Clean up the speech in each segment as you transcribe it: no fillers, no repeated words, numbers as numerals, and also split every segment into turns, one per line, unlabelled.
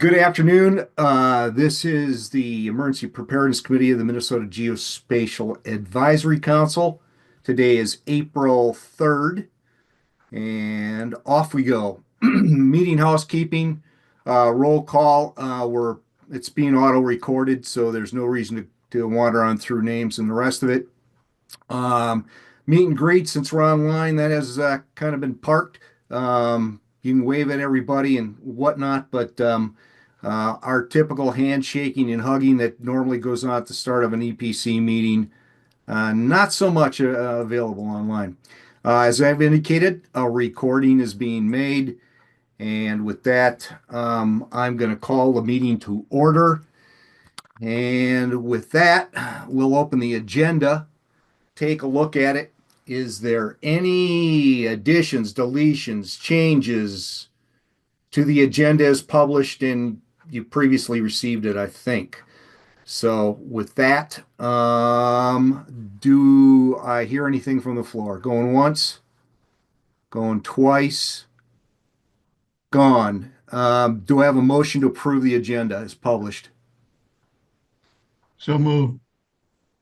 Good afternoon. This is the Emergency Preparedness Committee of the Minnesota Geospatial Advisory Council. Today is April 3rd, and off we go. Meeting housekeeping, roll call. It's being auto recorded, so there's no reason to wander on through names and the rest of it. Meet and greet, since we're online, that has kind of been parked. You can wave at everybody and whatnot, but our typical handshaking and hugging that normally goes on at the start of an EPC meeting, not so much available online. As I've indicated, a recording is being made, and with that, I'm going to call the meeting to order. And with that, we'll open the agenda, take a look at it. Is there any additions, deletions, changes to the agenda as published? And you previously received it, I think. So with that, do I hear anything from the floor? Going once, going twice, gone. Do I have a motion to approve the agenda as published?
So move.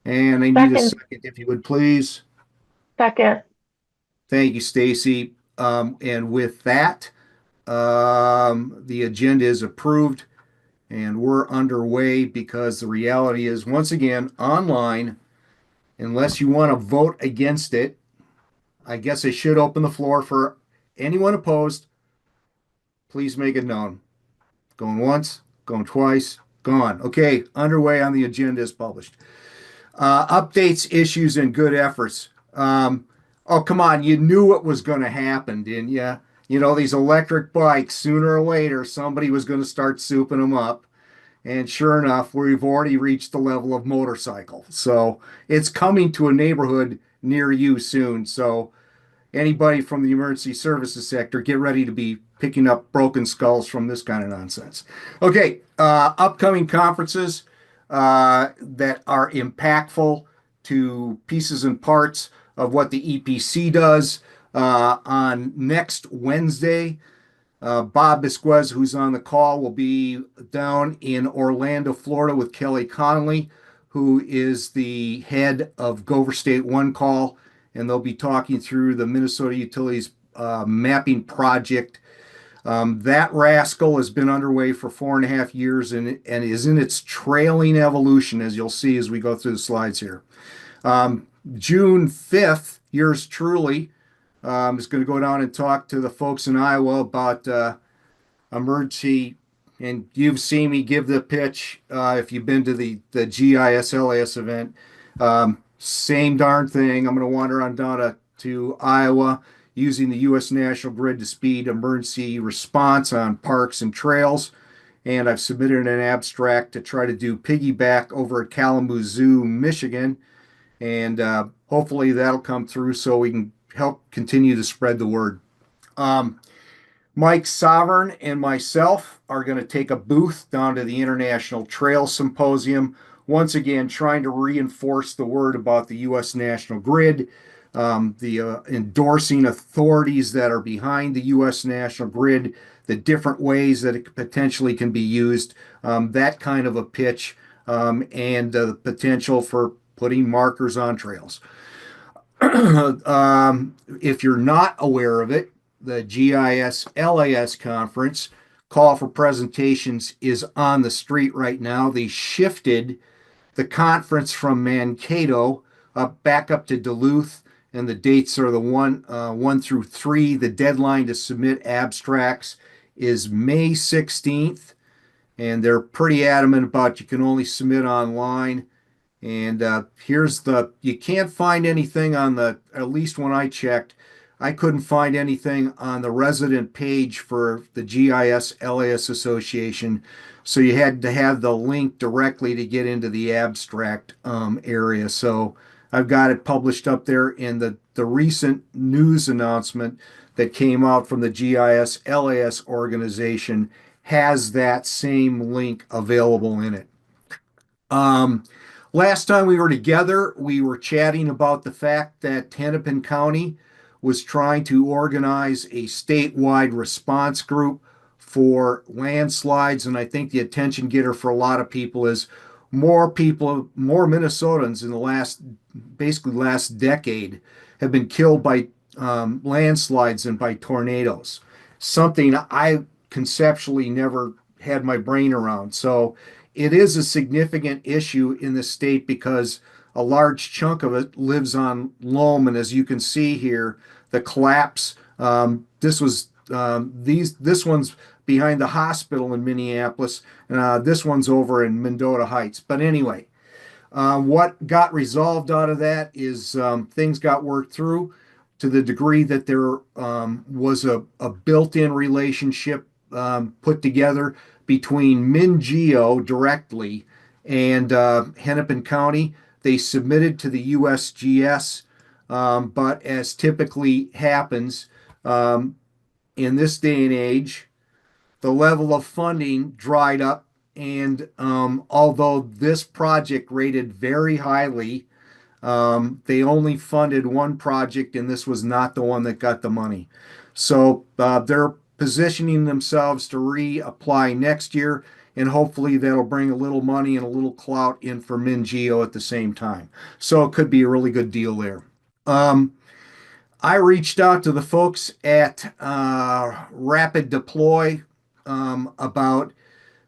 And I need a second, if you would please.
Second.
Thank you, Stacy. And with that, the agenda is approved and we're underway, because the reality is, once again, online, unless you want to vote against it, I guess I should open the floor for anyone opposed. Please make it known. Going once, going twice, gone. Okay, underway on the agenda is published. Updates, issues, and good efforts. Oh, come on. You knew what was going to happen, didn't you? You know, these electric bikes, sooner or later, somebody was going to start souping them up. And sure enough, we've already reached the level of motorcycle. So it's coming to a neighborhood near you soon. So anybody from the emergency services sector, get ready to be picking up broken skulls from this kind of nonsense. Okay, upcoming conferences that are impactful to pieces and parts of what the EPC does. On next Wednesday, Bob Bisquez, who's on the call, will be down in Orlando, Florida with Kelly Connolly, who is the head of Gopher State One Call, and they'll be talking through the Minnesota Utilities mapping project. That rascal has been underway for 4.5 years and is in its trailing evolution, as you'll see as we go through the slides here. June 5th, yours truly is going to go down and talk to the folks in Iowa about emergency. And you've seen me give the pitch if you've been to the GIS-LAS event. Same darn thing. I'm going to wander on down to Iowa using the U.S. National Grid to speed emergency response on parks and trails. And I've submitted an abstract to try to do piggyback over at Kalamazoo, Michigan. And hopefully that'll come through so we can help continue to spread the word. Mike Sovereign and myself are going to take a booth down to the International Trail Symposium, once again trying to reinforce the word about the U.S. National Grid, the endorsing authorities that are behind the U.S. National Grid, the different ways that it potentially can be used, that kind of a pitch, and the potential for putting markers on trails. If you're not aware of it, the GIS-LAS conference call for presentations is on the street right now. They shifted the conference from Mankato back up to Duluth, and the dates are the 1 through 3. The deadline to submit abstracts is May 16th, and they're pretty adamant about you can only submit online. And you can't find anything on at least when I checked, I couldn't find anything on the resident page for the GIS-LAS Association. So you had to have the link directly to get into the abstract area. So I've got it published up there in the recent news announcement that came out from the GIS-LAS organization has that same link available in it. Last time we were together, we were chatting about the fact that Hennepin County was trying to organize a statewide response group for landslides. And I think the attention getter for a lot of people is more people, more Minnesotans in the basically last decade have been killed by landslides and by tornadoes. Something I conceptually never had my brain around. So it is a significant issue in the state because a large chunk of it lives on loam. And as you can see here, the collapse, this one's behind the hospital in Minneapolis. This one's over in Mendota Heights. But anyway, what got resolved out of that is things got worked through to the degree that there was a built-in relationship put together between MinGeo directly and Hennepin County. They submitted to the USGS, but as typically happens in this day and age, the level of funding dried up. And although this project rated very highly, they only funded one project, and this was not the one that got the money. So they're positioning themselves to reapply next year, and hopefully that'll bring a little money and a little clout in for MinGeo at the same time. So it could be a really good deal there. I reached out to the folks at Rapid Deploy about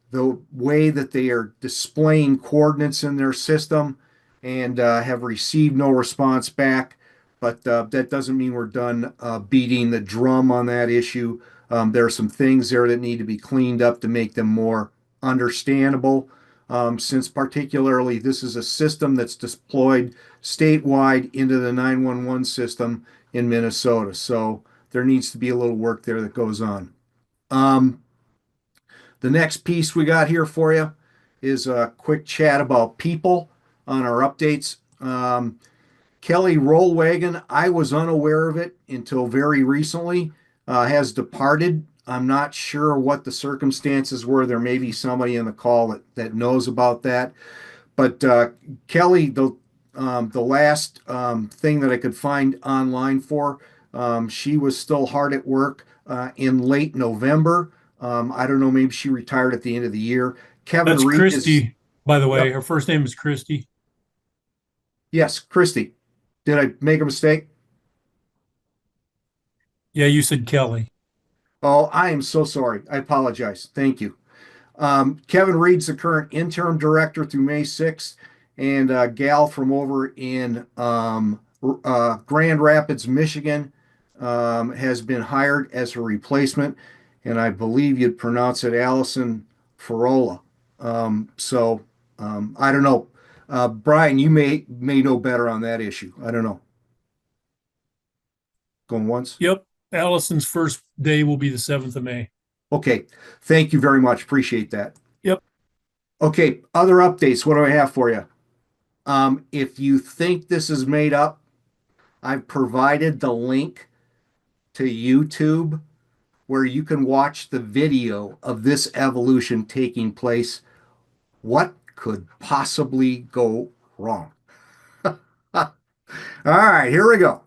the way that they are displaying coordinates in their system and have received no response back. But that doesn't mean we're done beating the drum on that issue. There are some things there that need to be cleaned up to make them more understandable, since particularly this is a system that's deployed statewide into the 911 system in Minnesota. So there needs to be a little work there that goes on. The next piece we got here for you is a quick chat about people on our updates. Kelly Rollwagon, I was unaware of it until very recently, has departed. I'm not sure what the circumstances were. There may be somebody in the call that knows about that. But Kelly, the last thing that I could find online for, she was still hard at work in late November. I don't know, maybe she retired at the end of the year. Kevin
That's
Reed is,
Christy, by the way.
yep,
Her first name is Christy.
yes, Christy. Did I make a mistake?
Yeah, you said Kelly.
Oh, I am so sorry. I apologize. Thank you. Kevin Reed's the current interim director through May 6th, and Gal from over in Grand Rapids, Michigan, has been hired as her replacement, and I believe you'd pronounce it Allison Farola. I don't know. Brian, you may know better on that issue. I don't know. Going once?
Yep. Allison's first day will be the 7th of May.
Okay. Thank you very much. Appreciate that.
Yep.
Okay. Other updates. What do I have for you? If you think this is made up, I've provided the link to YouTube where you can watch the video of this evolution taking place. What could possibly go wrong? All right, here we go.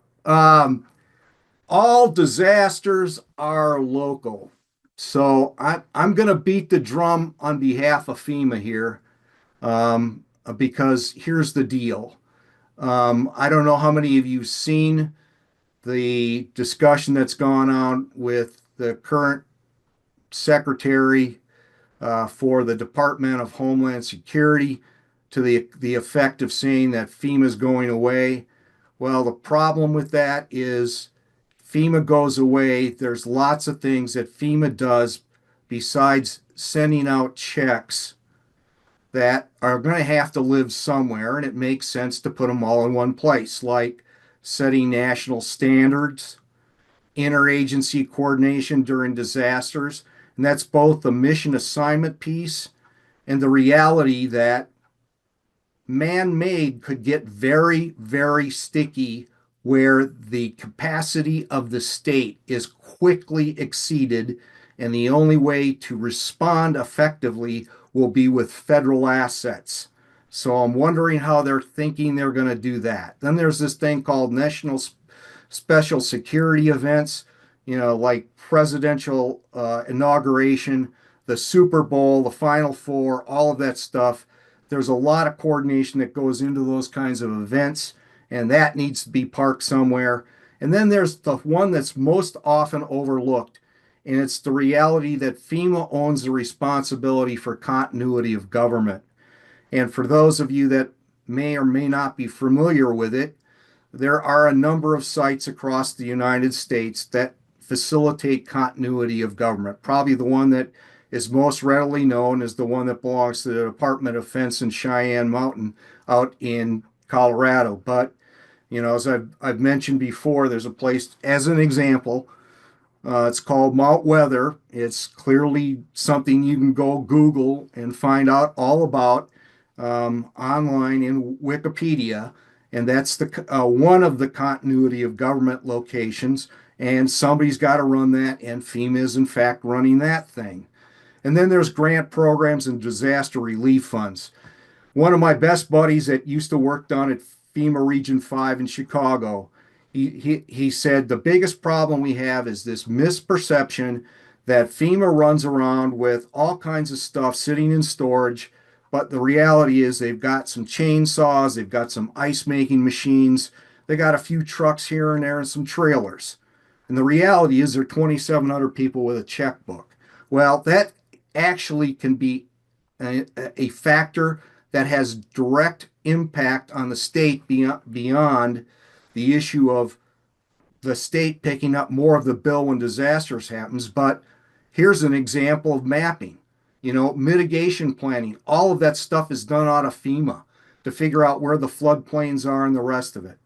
All disasters are local. So I'm going to beat the drum on behalf of FEMA here, because here's the deal. I don't know how many of you have seen the discussion that's gone on with the current secretary for the Department of Homeland Security to the effect of saying that FEMA is going away. Well, the problem with that is FEMA goes away. There's lots of things that FEMA does besides sending out checks that are going to have to live somewhere, and it makes sense to put them all in one place, like setting national standards, interagency coordination during disasters. And that's both the mission assignment piece and the reality that man-made could get very, very sticky where the capacity of the state is quickly exceeded, and the only way to respond effectively will be with federal assets. So I'm wondering how they're thinking they're going to do that. Then there's this thing called national special security events. like presidential inauguration, the Super Bowl, the Final Four, all of that stuff. There's a lot of coordination that goes into those kinds of events, and that needs to be parked somewhere. And then there's the one that's most often overlooked, and it's the reality that FEMA owns the responsibility for continuity of government. And for those of you that may or may not be familiar with it, there are a number of sites across the United States that facilitate continuity of government. Probably the one that is most readily known is the one that belongs to the Department of Defense in Cheyenne Mountain out in Colorado. But, as I've mentioned before, there's a place, as an example, it's called Mount Weather. It's clearly something you can go Google and find out all about online in Wikipedia. And that's the one of the continuity of government locations. And somebody's got to run that, and FEMA is in fact running that thing. And then there's grant programs and disaster relief funds. One of my best buddies that used to work down at FEMA Region 5 in Chicago, he said the biggest problem we have is this misperception that FEMA runs around with all kinds of stuff sitting in storage. But the reality is they've got some chainsaws, they've got some ice making machines, they got a few trucks here and there and some trailers. And the reality is there are 2,700 people with a checkbook. Well, that actually can be a factor that has direct impact on the state beyond the issue of the state picking up more of the bill when disasters happens. But here's an example of mapping, mitigation planning. All of that stuff is done out of FEMA to figure out where the floodplains are and the rest of it.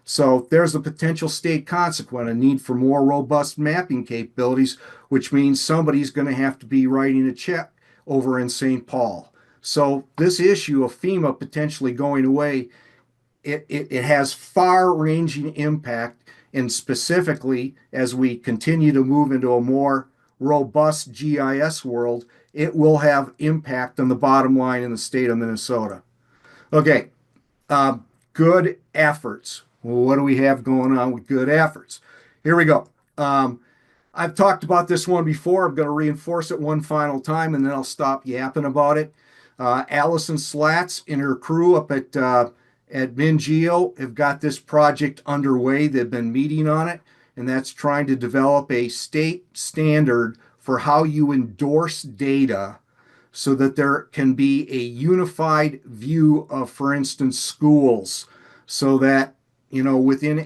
So there's a potential state consequence, a need for more robust mapping capabilities, which means somebody's going to have to be writing a check over in St. Paul. So this issue of FEMA potentially going away, it has far-ranging impact, and specifically as we continue to move into a more robust GIS world, it will have impact on the bottom line in the state of Minnesota. Okay, good efforts. Well, what do we have going on with good efforts? Here we go. I've talked about this one before. I'm going to reinforce it one final time, and then I'll stop yapping about it. Allison Slats and her crew up at MinGeo have got this project underway. They've been meeting on it, and that's trying to develop a state standard for how you endorse data so that there can be a unified view of, for instance, schools, so that within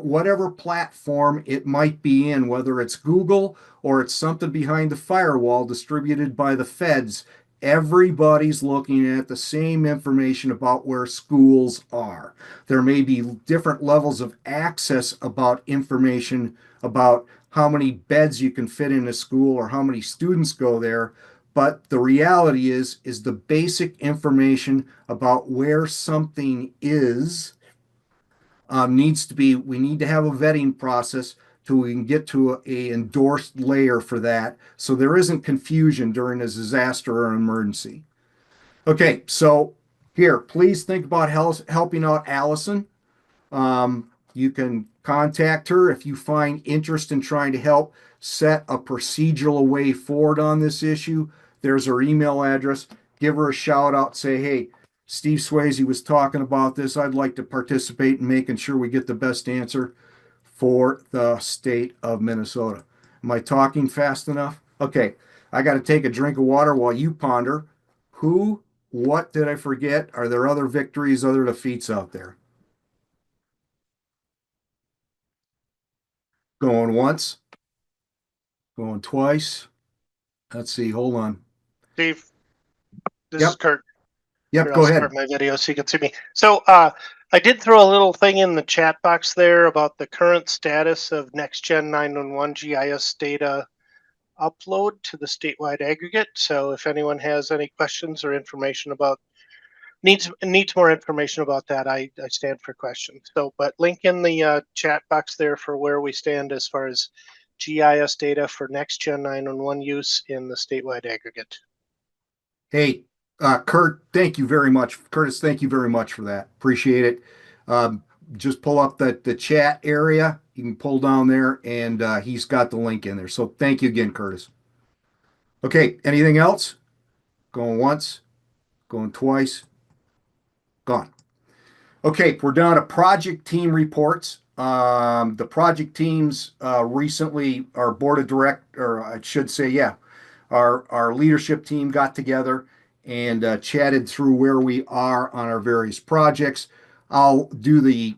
whatever platform it might be in, whether it's Google or it's something behind the firewall distributed by the feds, everybody's looking at the same information about where schools are. There may be different levels of access about information about how many beds you can fit in a school or how many students go there. But the reality is the basic information about where something is needs to be, we need to have a vetting process till we can get to a endorsed layer for that, so there isn't confusion during a disaster or an emergency. Okay, so here, please think about helping out Allison. You can contact her if you find interest in trying to help set a procedural way forward on this issue. There's her email address. Give her a shout out. Say, hey, Steve Swayze was talking about this. I'd like to participate in making sure we get the best answer for the state of Minnesota. Am I talking fast enough? Okay, I got to take a drink of water while you ponder. What did I forget? Are there other victories, other defeats out there? Going once, going twice. Let's see, hold on.
Steve, this is
Yep,
Kurt.
yep,
Here,
go
I'll
ahead.
start my video so you can see me. So I did throw a little thing in the chat box there about the current status of NextGen 911 GIS data upload to the statewide aggregate. So if anyone has any questions or information about needs more information about that, I stand for questions. So, but link in the chat box there for where we stand as far as GIS data for NextGen 911 use in the statewide aggregate.
Hey, Kurt, thank you very much. Curtis, thank you very much for that. Appreciate it. just pull up the chat area. You can pull down there, and he's got the link in there. So thank you again, Curtis. Okay, anything else? Going once, going twice, gone. Okay, we're down to project team reports. The project teams recently, our board of or I should say, yeah, our leadership team got together and chatted through where we are on our various projects. I'll do the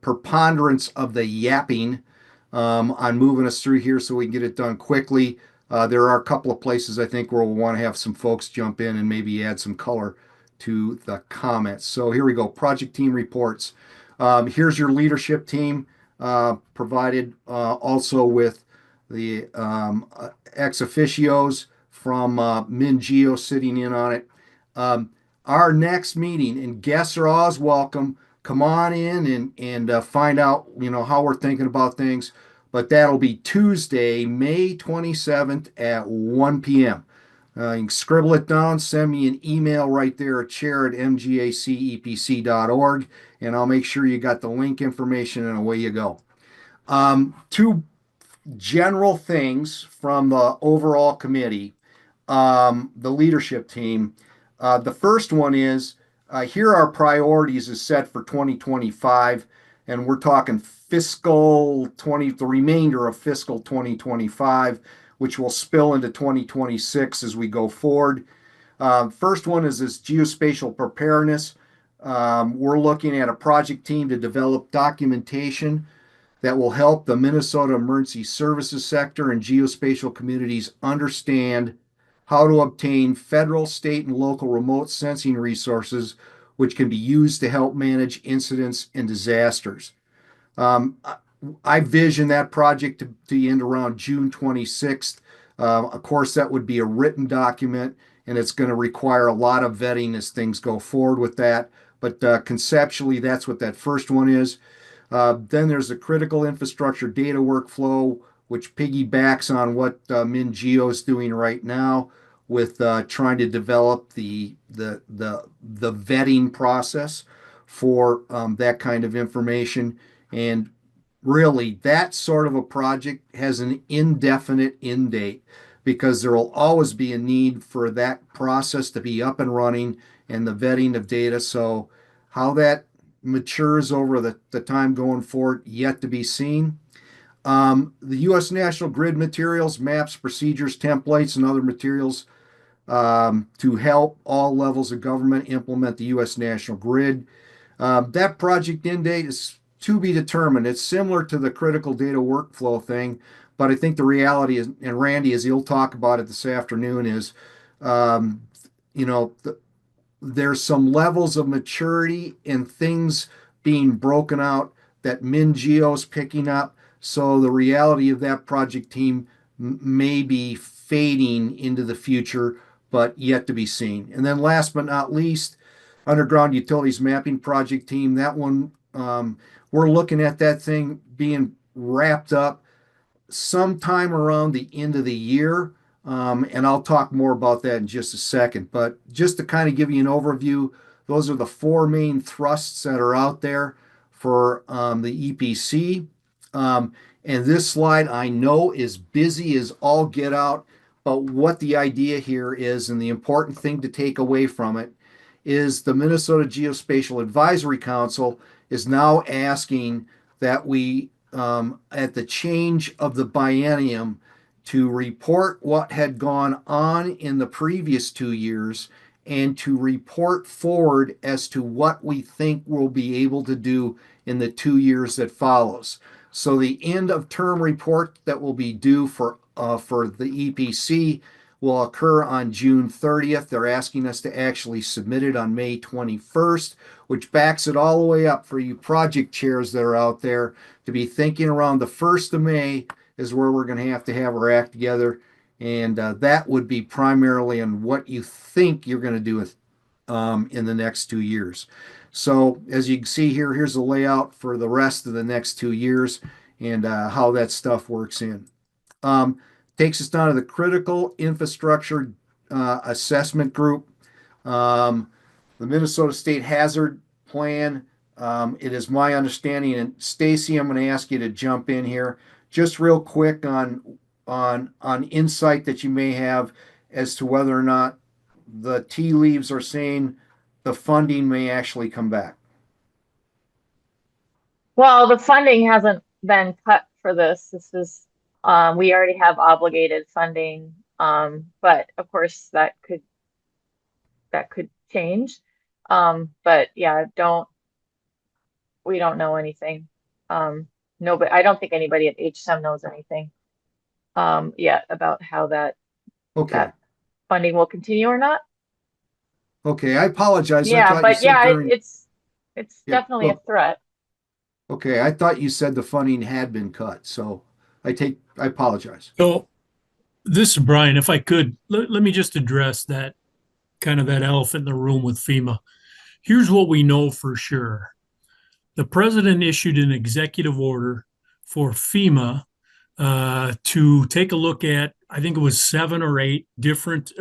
preponderance of the yapping on moving us through here so we can get it done quickly. There are a couple of places I think where we'll want to have some folks jump in and maybe add some color to the comments. So here we go. Project team reports. Here's your leadership team provided also with the ex officios from MinGeo sitting in on it. Our next meeting, and guests are always welcome. Come on in and find out, how we're thinking about things. But that'll be Tuesday, May 27th at 1 p.m. You can scribble it down, send me an email right there at chair@mgacepc.org, and I'll make sure you got the link information and away you go. Two general things from the overall committee, the leadership team. The first one is here are our priorities is set for 2025, and we're talking the remainder of fiscal 2025, which will spill into 2026 as we go forward. First one is this geospatial preparedness. We're looking at a project team to develop documentation that will help the Minnesota emergency services sector and geospatial communities understand how to obtain federal, state, and local remote sensing resources, which can be used to help manage incidents and disasters. I vision that project to end around June 26th. Of course, that would be a written document, and it's going to require a lot of vetting as things go forward with that. But conceptually, that's what that first one is. Then there's the critical infrastructure data workflow, which piggybacks on what MinGeo is doing right now with trying to develop the vetting process for that kind of information. And really, that sort of a project has an indefinite end date because there will always be a need for that process to be up and running and the vetting of data. So how that matures over the time going forward, yet to be seen. The U.S. National Grid materials, maps, procedures, templates, and other materials to help all levels of government implement the U.S. National Grid. That project end date is to be determined. It's similar to the critical data workflow thing, but I think the reality is, and Randy, as he'll talk about it this afternoon, is, there's some levels of maturity and things being broken out that MinGeo's picking up. So the reality of that project team may be fading into the future, but yet to be seen. And then last but not least, underground utilities mapping project team. That one, we're looking at that thing being wrapped up sometime around the end of the year. And I'll talk more about that in just a second. But just to kind of give you an overview, those are the four main thrusts that are out there for the EPC. And this slide I know is busy as all get out, but what the idea here is, and the important thing to take away from it, is the Minnesota Geospatial Advisory Council is now asking that we, at the change of the biennium, to report what had gone on in the previous 2 years and to report forward as to what we think we'll be able to do in the 2 years that follows. So the end of term report that will be due for the EPC will occur on June 30th. They're asking us to actually submit it on May 21st, which backs it all the way up for you project chairs that are out there to be thinking around the 1st of May is where we're going to have our act together. And that would be primarily on what you think you're going to do with, in the next 2 years. So as you can see here, here's the layout for the rest of the next 2 years and how that stuff works in. Takes us down to the critical infrastructure assessment group. The Minnesota State Hazard Plan It is my understanding, and Stacy, I'm going to ask you to jump in here, just real quick on insight that you may have as to whether or not the tea leaves are saying the funding may actually come back.
Well, the funding hasn't been cut for this. We already have obligated funding. But of course that could change. But yeah, we don't know anything. No, but I don't think anybody at HSM knows anything yet about how
Okay.
that funding will continue or not.
Okay. I apologize. I
Yeah,
thought you
but
said
yeah,
during.
it's
Yeah,
definitely a
well,
threat.
okay. I thought you said the funding had been cut. So I apologize.
So this is Brian. If I could, let me just address that kind of that elephant in the room with FEMA. Here's what we know for sure. The president issued an executive order for FEMA to take a look at, I think it was 7 or 8 different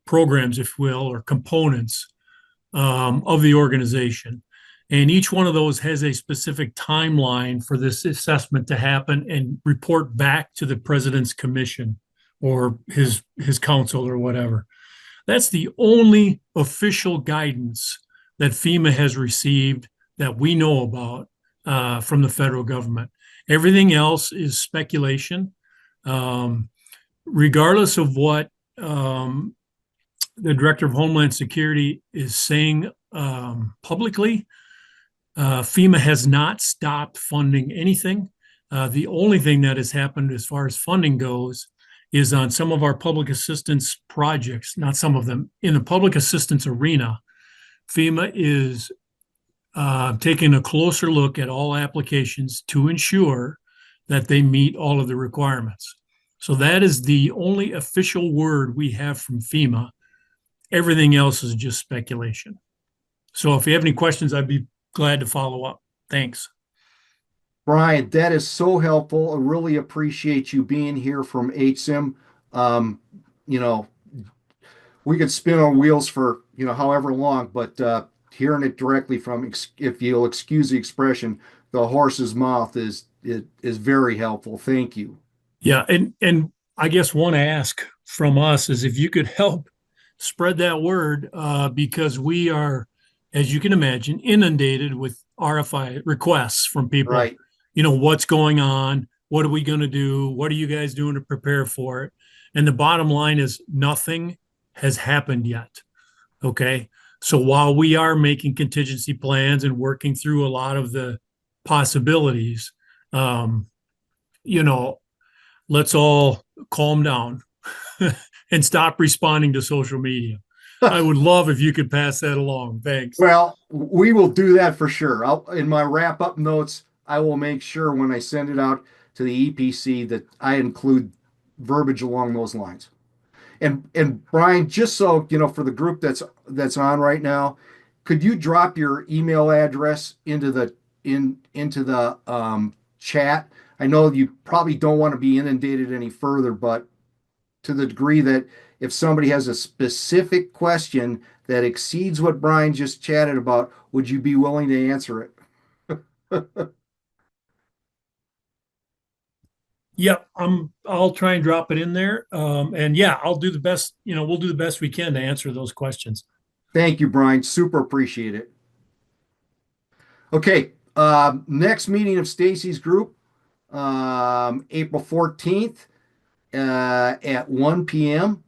programs, if you will, or components of the organization. And each one of those has a specific timeline for this assessment to happen and report back to the president's commission or his council or whatever. That's the only official guidance that FEMA has received that we know about from the federal government. Everything else is speculation. Regardless of what the Director of Homeland Security is saying publicly, FEMA has not stopped funding anything. The only thing that has happened as far as funding goes is on some of our public assistance projects, not some of them, in the public assistance arena, FEMA is taking a closer look at all applications to ensure that they meet all of the requirements. So that is the only official word we have from FEMA. Everything else is just speculation. So if you have any questions, I'd be glad to follow up. Thanks.
Brian, that is so helpful. I really appreciate you being here from HSIM. You know, we could spin on wheels for, however long, but hearing it directly from, if you'll excuse the expression, the horse's mouth is very helpful. Thank you.
Yeah, and I guess one ask from us is if you could help spread that word because we are, as you can imagine, inundated with RFI requests from people.
Right.
What's going on? What are we going to do? What are you guys doing to prepare for it? And the bottom line is nothing has happened yet. Okay. So while we are making contingency plans and working through a lot of the possibilities, let's all calm down and stop responding to social media. I would love if you could pass that along. Thanks.
Well, we will do that for sure. In my wrap up notes, I will make sure when I send it out to the EPC that I include verbiage along those lines. And Brian, just so for the group that's on right now, could you drop your email address into the chat? I know you probably don't want to be inundated any further, but to the degree that if somebody has a specific question that exceeds what Brian just chatted about, would you be willing to answer it?
Yep, I'll try and drop it in there. And yeah, I'll do the best, we'll do the best we can to answer those questions.
Thank you, Brian. Super appreciate it. Okay, next meeting of Stacy's group, April 14th at 1 p.m.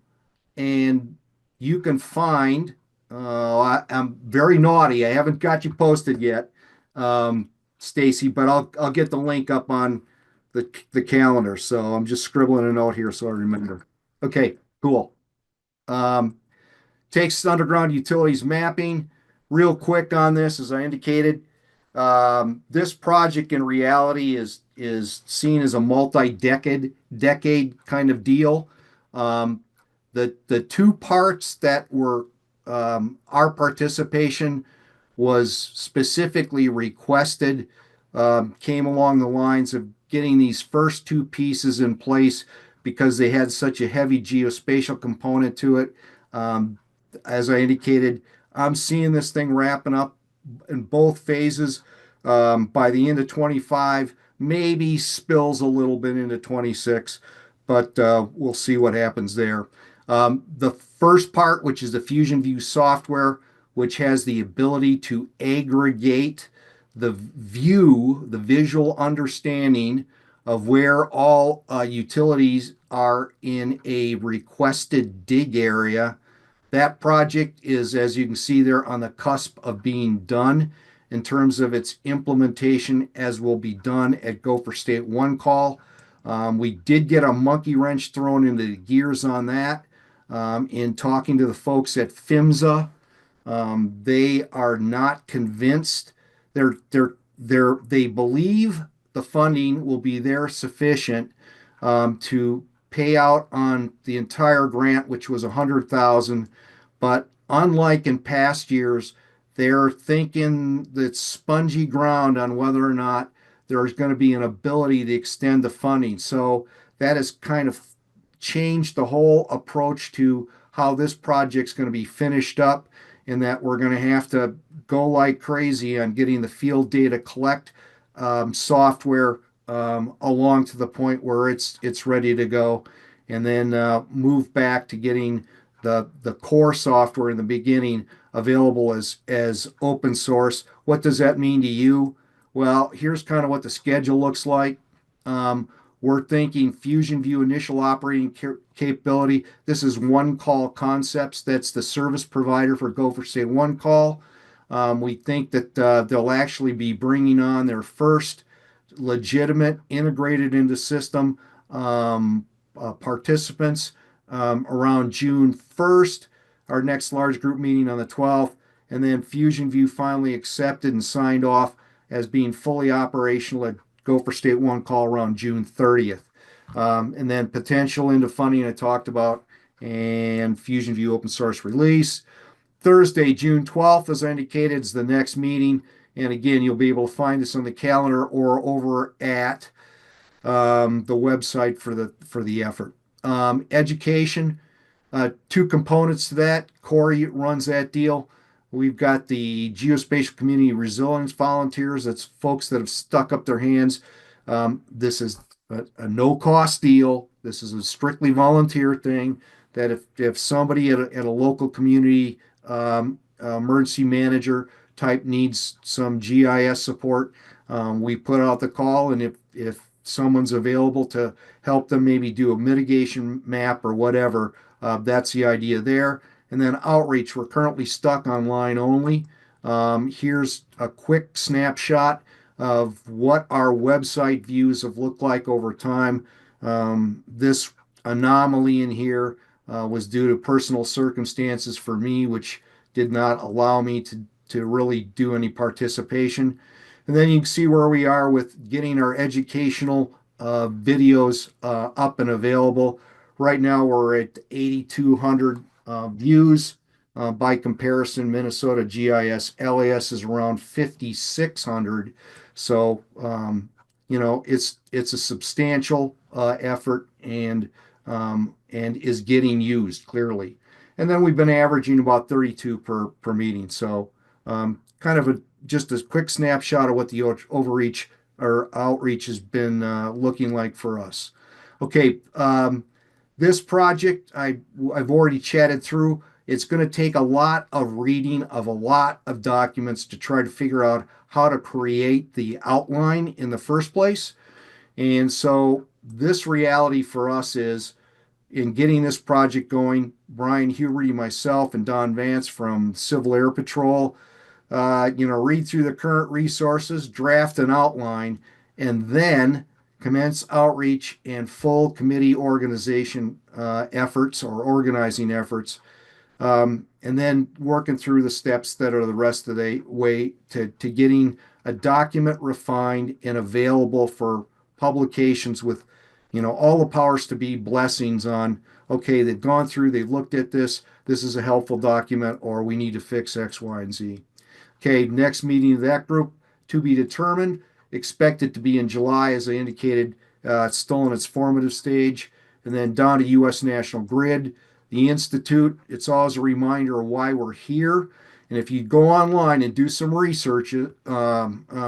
And you can find, I'm very naughty. I haven't got you posted yet, Stacy, but I'll get the link up on the calendar. So I'm just scribbling a note here so I remember. Okay, cool. Takes underground utilities mapping. Real quick on this, as I indicated, this project in reality is seen as a decade kind of deal. The 2 parts that were our participation was specifically requested came along the lines of getting these first 2 pieces in place because they had such a heavy geospatial component to it. As I indicated, I'm seeing this thing wrapping up in both phases by the end of 25, maybe spills a little bit into 26, but we'll see what happens there. The first part, which is the Fusion View software, which has the ability to aggregate the view, the visual understanding of where all utilities are in a requested dig area. That project is, as you can see there, on the cusp of being done in terms of its implementation, as will be done at Gopher State One Call. We did get a monkey wrench thrown into the gears on that in talking to the folks at PHMSA. They are not convinced. They believe the funding will be there sufficient to pay out on the entire grant, which was 100,000. But unlike in past years, they're thinking that spongy ground on whether or not there's going to be an ability to extend the funding. So that has kind of changed the whole approach to how this project's going to be finished up, in that we're going to have to go like crazy on getting the field data collect software along to the point where it's ready to go, and then move back to getting the core software in the beginning available as open source. What does that mean to you? Well, here's kind of what the schedule looks like. We're thinking Fusion View initial operating capability. This is One Call Concepts. That's the service provider for Gopher State One Call. We think that they'll actually be bringing on their first legitimate integrated into system participants around June 1st, our next large group meeting on the 12th, and then Fusion View finally accepted and signed off as being fully operational at Gopher State One Call around June 30th. And then potential into funding I talked about, and Fusion View open source release. Thursday, June 12th, as I indicated, is the next meeting. And again, you'll be able to find this on the calendar or over at the website for the effort. Education, two components to that. Corey runs that deal. We've got the Geospatial Community Resilience Volunteers. That's folks that have stuck up their hands. This is a no-cost deal. This is a strictly volunteer thing, that if somebody at a local community emergency manager type needs some GIS support, we put out the call, and if someone's available to help them maybe do a mitigation map or whatever, that's the idea there. And then outreach, we're currently stuck online only. Here's a quick snapshot of what our website views have looked like over time. This anomaly in here was due to personal circumstances for me, which did not allow me to really do any participation. And then you can see where we are with getting our educational videos up and available. Right now we're at 8,200 views. By comparison, Minnesota GIS LAS is around 5,600. So it's a substantial effort, and is getting used clearly. And then we've been averaging about 32 per meeting. So kind of just a quick snapshot of what the overreach or outreach has been looking like for us. Okay, this project I've already chatted through. It's going to take a lot of reading of a lot of documents to try to figure out how to create the outline in the first place. And so this reality for us is, in getting this project going, Brian Huberty, myself, and Don Vance from Civil Air Patrol, read through the current resources, draft an outline, and then commence outreach and full committee organization efforts or organizing efforts, and then working through the steps that are the rest of the way to getting a document refined and available for publications with, all the powers to be blessings on, okay, they've gone through, they've looked at this is a helpful document, or we need to fix X, Y, and Z. Okay, next meeting of that group to be determined, expected to be in July, as I indicated. It's still in its formative stage. And then down to U.S. National Grid, the Institute. It's always a reminder of why we're here. And if you go online and do some research,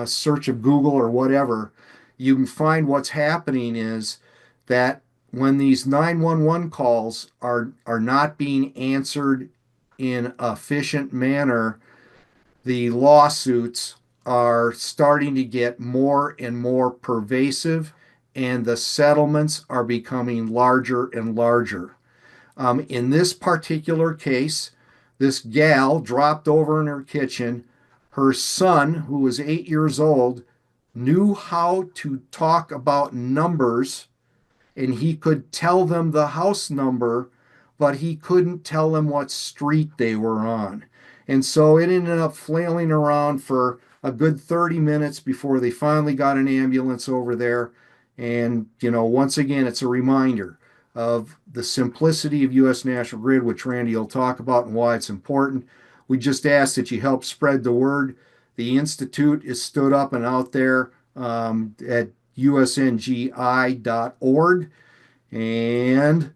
search of Google or whatever, you can find what's happening is that when these 911 calls are not being answered in an efficient manner, the lawsuits are starting to get more and more pervasive, and the settlements are becoming larger and larger. In this particular case, this gal dropped over in her kitchen. Her son, who was 8 years old, knew how to talk about numbers, and he could tell them the house number, but he couldn't tell them what street they were on. And so it ended up flailing around for a good 30 minutes before they finally got an ambulance over there. And, once again, it's a reminder of the simplicity of U.S. National Grid, which Randy will talk about and why it's important. We just ask that you help spread the word. The Institute is stood up and out there at usngi.org. And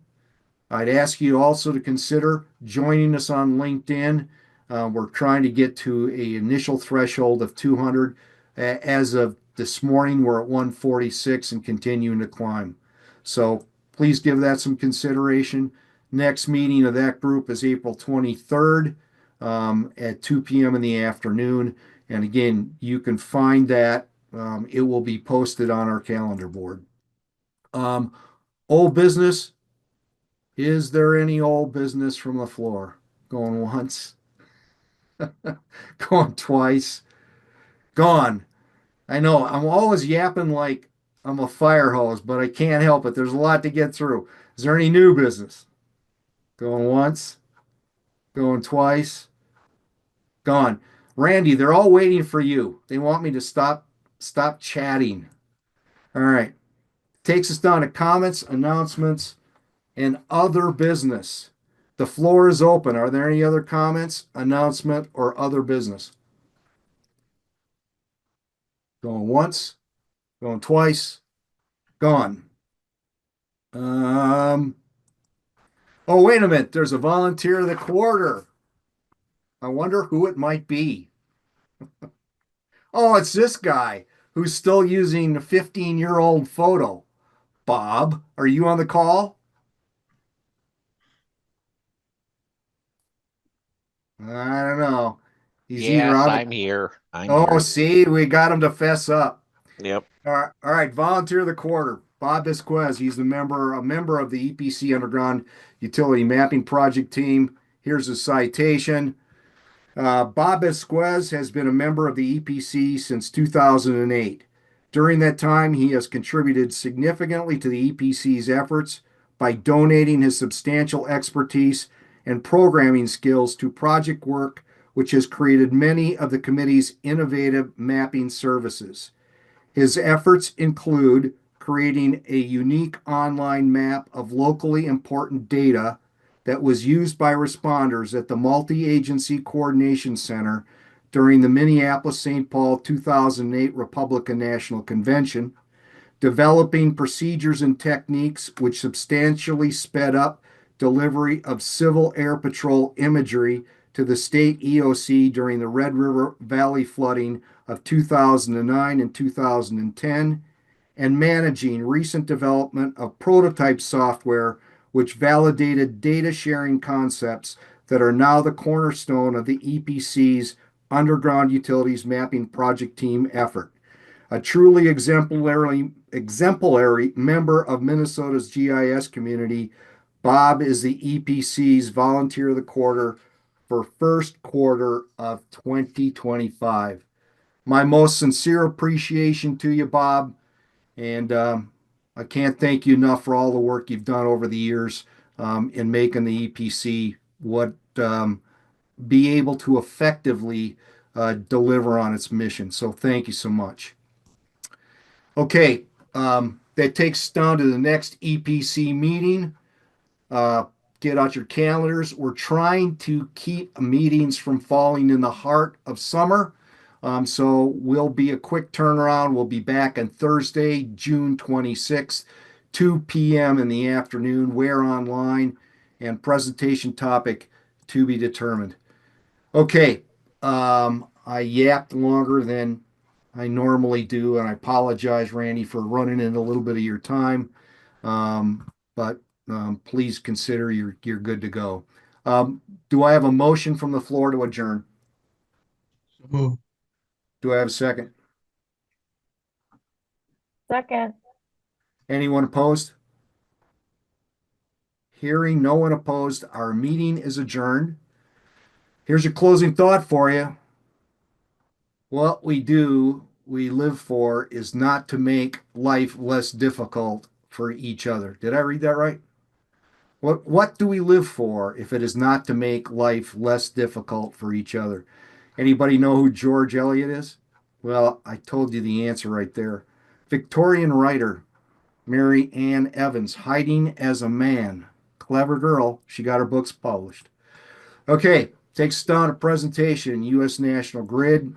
I'd ask you also to consider joining us on LinkedIn. We're trying to get to an initial threshold of 200. As of this morning, we're at 146 and continuing to climb. So please give that some consideration. Next meeting of that group is April 23rd at 2 p.m. in the afternoon. And again, you can find that. It will be posted on our calendar board. Old business. Is there any old business from the floor? Going once, going twice, gone. I know I'm always yapping like I'm a fire hose, but I can't help it. There's a lot to get through. Is there any new business? Going once, going twice, gone. Randy, they're all waiting for you. They want me to stop chatting. All right. Takes us down to comments, announcements, and other business. The floor is open. Are there any other comments, announcement, or other business? Going once, going twice, gone. Oh, wait a minute. There's a volunteer of the quarter. I wonder who it might be. Oh, it's this guy who's still using the 15-year-old photo. Bob, are you on the call? I don't know. He's either
Yes,
on
I'm
the.
here. I'm
Oh,
here.
see, we got him to fess up.
Yep.
All right. Volunteer of the quarter, Bob Bisquez. He's a member of the EPC Underground Utility Mapping Project team. Here's a citation. Bob Bisquez has been a member of the EPC since 2008. During that time, he has contributed significantly to the EPC's efforts by donating his substantial expertise and programming skills to project work, which has created many of the committee's innovative mapping services. His efforts include creating a unique online map of locally important data that was used by responders at the Multi-Agency Coordination Center during the Minneapolis-St. Paul 2008 Republican National Convention, developing procedures and techniques which substantially sped up delivery of Civil Air Patrol imagery to the state EOC during the Red River Valley flooding of 2009 and 2010, and managing recent development of prototype software which validated data sharing concepts that are now the cornerstone of the EPC's Underground Utilities Mapping Project Team effort. A truly exemplary member of Minnesota's GIS community, Bob is the EPC's Volunteer of the Quarter for first quarter of 2025. My most sincere appreciation to you, Bob, and I can't thank you enough for all the work you've done over the years in making the EPC what be able to effectively deliver on its mission. So thank you so much. Okay, that takes us down to the next EPC meeting. Get out your calendars. We're trying to keep meetings from falling in the heart of summer. So we'll be a quick turnaround. We'll be back on Thursday, June 26th, 2 p.m. in the afternoon, where online, and presentation topic to be determined. Okay, I yapped longer than I normally do, and I apologize, Randy, for running in a little bit of your time. But please consider you're good to go. Do I have a motion from the floor to adjourn?
Move.
Do I have a second?
Second.
Anyone opposed? Hearing no one opposed, our meeting is adjourned. Here's a closing thought for you. What we live for is not to make life less difficult for each other. Did I read that right? What do we live for if it is not to make life less difficult for each other? Anybody know who George Eliot is? Well, I told you the answer right there. Victorian writer Mary Ann Evans, Hiding as a Man. Clever girl. She got her books published. Okay, takes us down to presentation, U.S. National Grid.